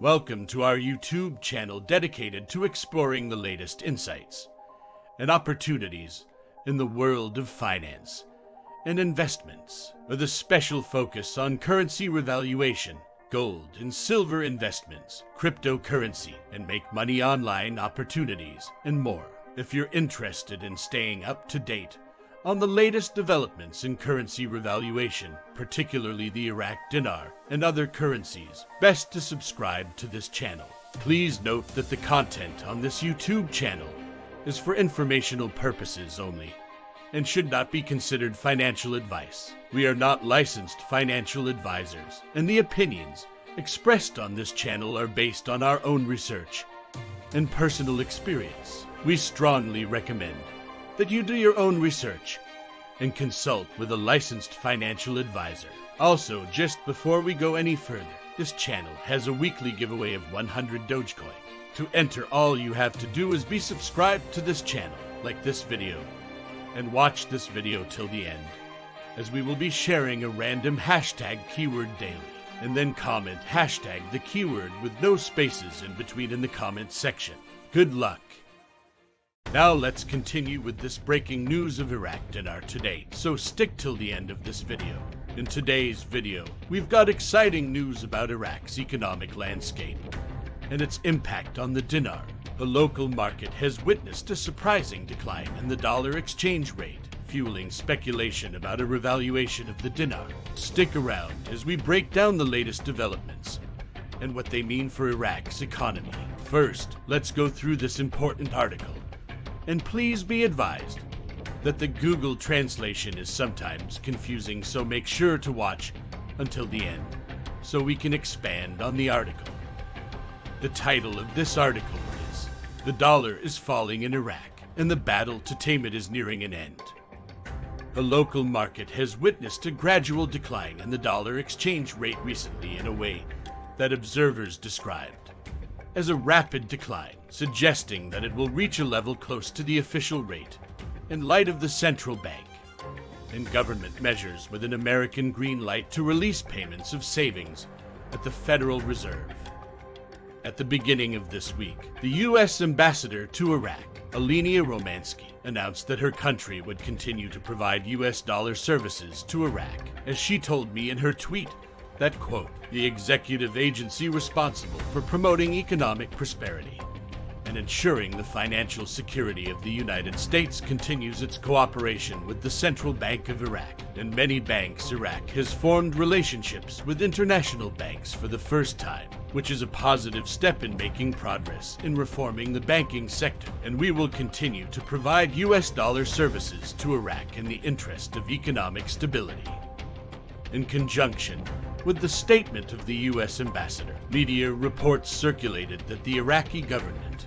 Welcome to our YouTube channel dedicated to exploring the latest insights and opportunities in the world of finance and investments, with a special focus on currency revaluation, gold and silver investments, cryptocurrency, and make money online opportunities, and more. If you're interested in staying up to date on the latest developments in currency revaluation, particularly the Iraq dinar and other currencies, best to subscribe to this channel. Please note that the content on this YouTube channel is for informational purposes only and should not be considered financial advice. We are not licensed financial advisors, and the opinions expressed on this channel are based on our own research and personal experience. We strongly recommend that you do your own research and consult with a licensed financial advisor. Also, just before we go any further, this channel has a weekly giveaway of 100 Dogecoin. To enter, all you have to do is be subscribed to this channel, like this video, and watch this video till the end, as we will be sharing a random hashtag keyword daily, and then comment hashtag the keyword with no spaces in between in the comment section. Good luck! Now let's continue with this breaking news of Iraq dinar today, so stick till the end of this video. In today's video, we've got exciting news about Iraq's economic landscape and its impact on the dinar. The local market has witnessed a surprising decline in the dollar exchange rate, fueling speculation about a revaluation of the dinar. Stick around as we break down the latest developments and what they mean for Iraq's economy. First, let's go through this important article. And please be advised that the Google translation is sometimes confusing, so make sure to watch until the end so we can expand on the article. The title of this article is "The Dollar is Falling in Iraq and the Battle to Tame It is Nearing an End." The local market has witnessed a gradual decline in the dollar exchange rate recently in a way that observers described as a rapid decline, suggesting that it will reach a level close to the official rate in light of the central bank and government measures with an American green light to release payments of savings at the Federal Reserve. At the beginning of this week, the U.S. ambassador to Iraq, Alenia Romanski, announced that her country would continue to provide U.S. dollar services to Iraq, as she told me in her tweet that, quote, "The executive agency responsible for promoting economic prosperity and ensuring the financial security of the United States continues its cooperation with the Central Bank of Iraq. In many banks, Iraq has formed relationships with international banks for the first time, which is a positive step in making progress in reforming the banking sector, and we will continue to provide U.S. dollar services to Iraq in the interest of economic stability." In conjunction with the statement of the U.S. ambassador, media reports circulated that the Iraqi government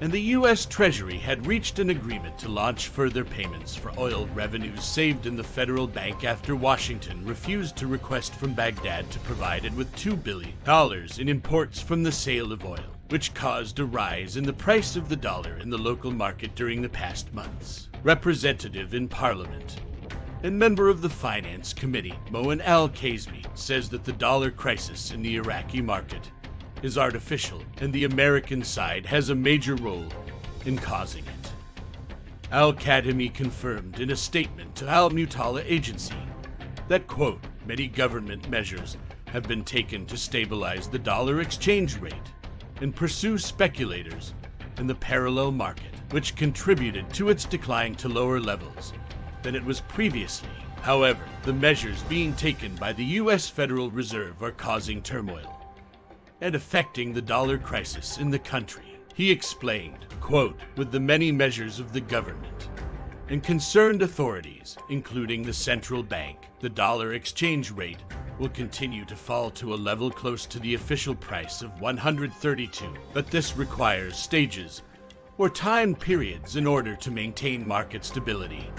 and the U.S. Treasury had reached an agreement to launch further payments for oil revenues saved in the federal bank after Washington refused to request from Baghdad to provide it with $2 billion in imports from the sale of oil, which caused a rise in the price of the dollar in the local market during the past months. Representative in Parliament and member of the Finance Committee, Moen Al-Kazmi, says that the dollar crisis in the Iraqi market is artificial, and the American side has a major role in causing it. Al-Kazmi confirmed in a statement to Al-Mutala Agency that, quote, "Many government measures have been taken to stabilize the dollar exchange rate and pursue speculators in the parallel market, which contributed to its decline to lower levels than it was previously. However, the measures being taken by the U.S. Federal Reserve are causing turmoil and affecting the dollar crisis in the country." He explained, quote, "With the many measures of the government and concerned authorities, including the central bank, the dollar exchange rate will continue to fall to a level close to the official price of 132, but this requires stages or time periods in order to maintain market stability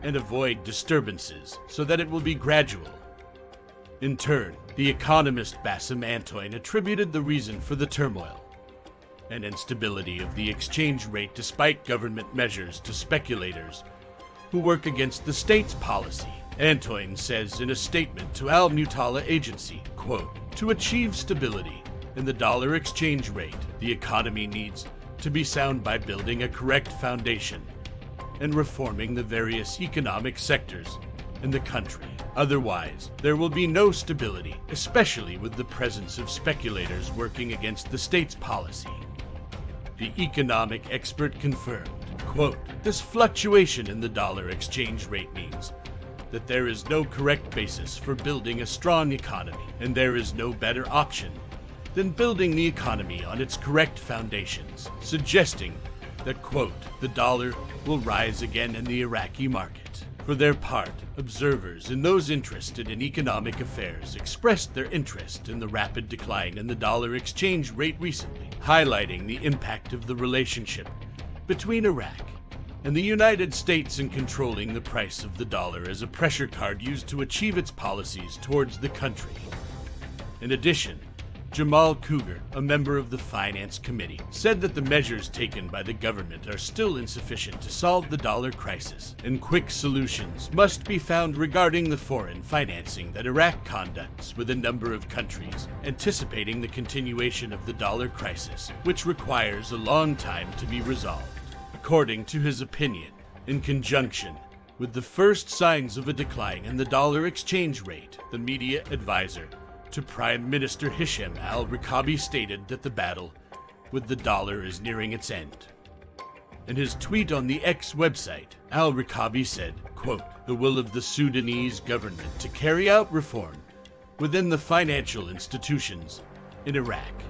and avoid disturbances, so that it will be gradual." In turn, the economist Bassem Antoine attributed the reason for the turmoil and instability of the exchange rate despite government measures to speculators who work against the state's policy. Antoine says in a statement to Al-Mutala Agency, quote, "To achieve stability in the dollar exchange rate. The economy needs to be sound by building a correct foundation and reforming the various economic sectors in the country. Otherwise, there will be no stability, especially with the presence of speculators working against the state's policy. The economic expert confirmed, quote, "This fluctuation in the dollar exchange rate means that there is no correct basis for building a strong economy, and there is no better option than building the economy on its correct foundations," suggesting that, quote, "the dollar will rise again in the Iraqi market." For their part, observers and those interested in economic affairs expressed their interest in the rapid decline in the dollar exchange rate recently, highlighting the impact of the relationship between Iraq and the United States in controlling the price of the dollar as a pressure card used to achieve its policies towards the country. In addition, Jamal Cougar, a member of the Finance Committee, said that the measures taken by the government are still insufficient to solve the dollar crisis, and quick solutions must be found regarding the foreign financing that Iraq conducts with a number of countries, anticipating the continuation of the dollar crisis, which requires a long time to be resolved. According to his opinion, in conjunction with the first signs of a decline in the dollar exchange rate, the media advisor to Prime Minister Hisham al-Rikabi stated that the battle with the dollar is nearing its end. In his tweet on the X website, al-Rikabi said, quote, "The will of the Sudanese government to carry out reform within the financial institutions in Iraq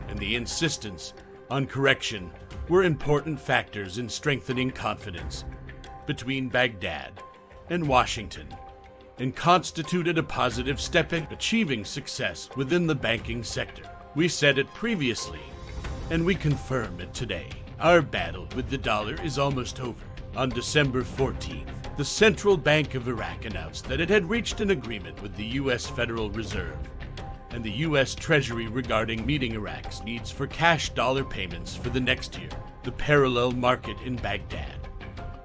and the insistence on correction were important factors in strengthening confidence between Baghdad and Washington, and constituted a positive step in achieving success within the banking sector. We said it previously, and we confirm it today. Our battle with the dollar is almost over." On December 14th, the Central Bank of Iraq announced that it had reached an agreement with the U.S. Federal Reserve and the U.S. Treasury regarding meeting Iraq's needs for cash dollar payments for the next year. The parallel market in Baghdad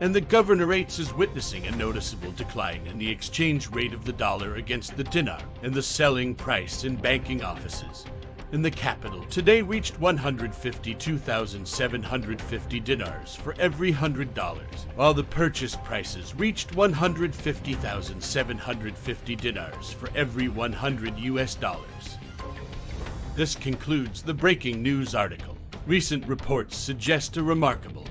and the governorates is witnessing a noticeable decline in the exchange rate of the dollar against the dinar, and the selling price in banking offices in the capital today reached 152,750 dinars for every $100, while the purchase prices reached 150,750 dinars for every $100. This concludes the breaking news article. Recent reports suggest a remarkable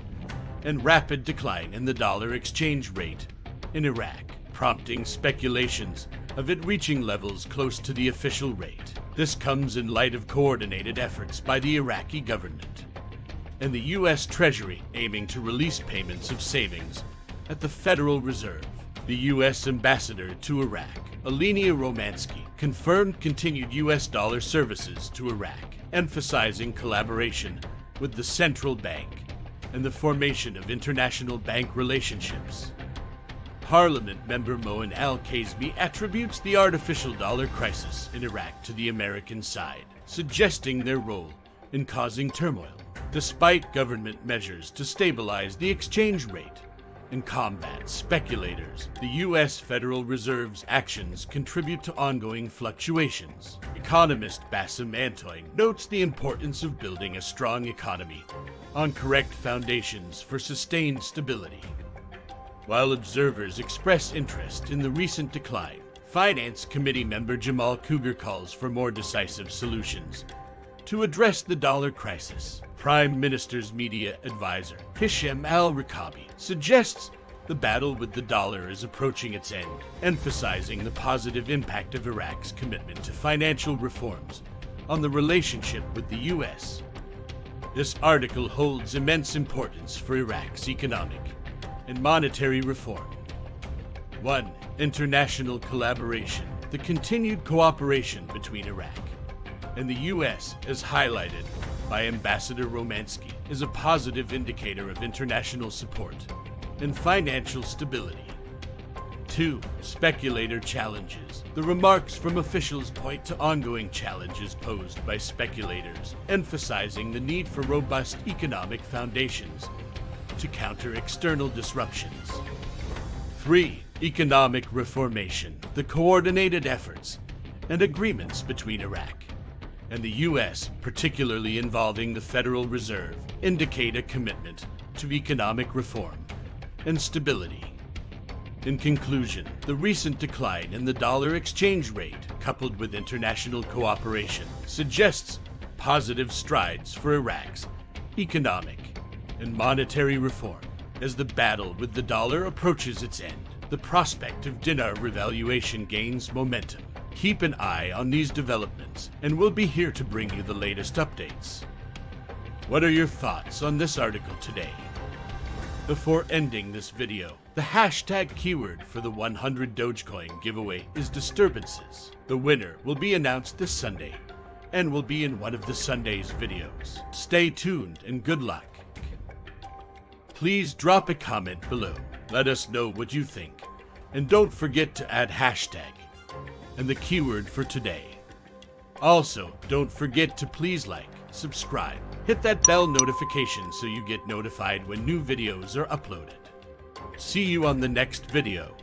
and rapid decline in the dollar exchange rate in Iraq, prompting speculations of it reaching levels close to the official rate. This comes in light of coordinated efforts by the Iraqi government and the U.S. Treasury aiming to release payments of savings at the Federal Reserve. The U.S. ambassador to Iraq, Alenia Romanski, confirmed continued U.S. dollar services to Iraq, emphasizing collaboration with the central bank and the formation of international bank relationships. Parliament member Moen al-Kazmi attributes the artificial dollar crisis in Iraq to the American side, suggesting their role in causing turmoil. Despite government measures to stabilize the exchange rate and combat speculators, the U.S. Federal Reserve's actions contribute to ongoing fluctuations. Economist Bassem Antoine notes the importance of building a strong economy on correct foundations for sustained stability. While observers express interest in the recent decline, Finance Committee member Jamal Cougar calls for more decisive solutions to address the dollar crisis. Prime Minister's media advisor, Hisham al-Rikabi, suggests the battle with the dollar is approaching its end, emphasizing the positive impact of Iraq's commitment to financial reforms on the relationship with the U.S. This article holds immense importance for Iraq's economic and monetary reform. 1. International collaboration. The continued cooperation between Iraq and the U.S., as highlighted by Ambassador Romanski, is a positive indicator of international support and financial stability. 2. Speculator challenges. The remarks from officials point to ongoing challenges posed by speculators, emphasizing the need for robust economic foundations to counter external disruptions. 3. Economic reformation. The coordinated efforts and agreements between Iraq and the U.S., particularly involving the Federal Reserve, indicate a commitment to economic reform and stability. In conclusion, the recent decline in the dollar exchange rate, coupled with international cooperation, suggests positive strides for Iraq's economic and monetary reform. As the battle with the dollar approaches its end, the prospect of dinar revaluation gains momentum. Keep an eye on these developments, and we'll be here to bring you the latest updates. What are your thoughts on this article today? Before ending this video, the hashtag keyword for the 100 Dogecoin giveaway is disturbances. The winner will be announced this Sunday and will be in one of the Sunday's videos. Stay tuned and good luck. Please drop a comment below. Let us know what you think. And don't forget to add hashtag and the keyword for today. Also, don't forget to please like, subscribe, hit that bell notification so you get notified when new videos are uploaded. See you on the next video.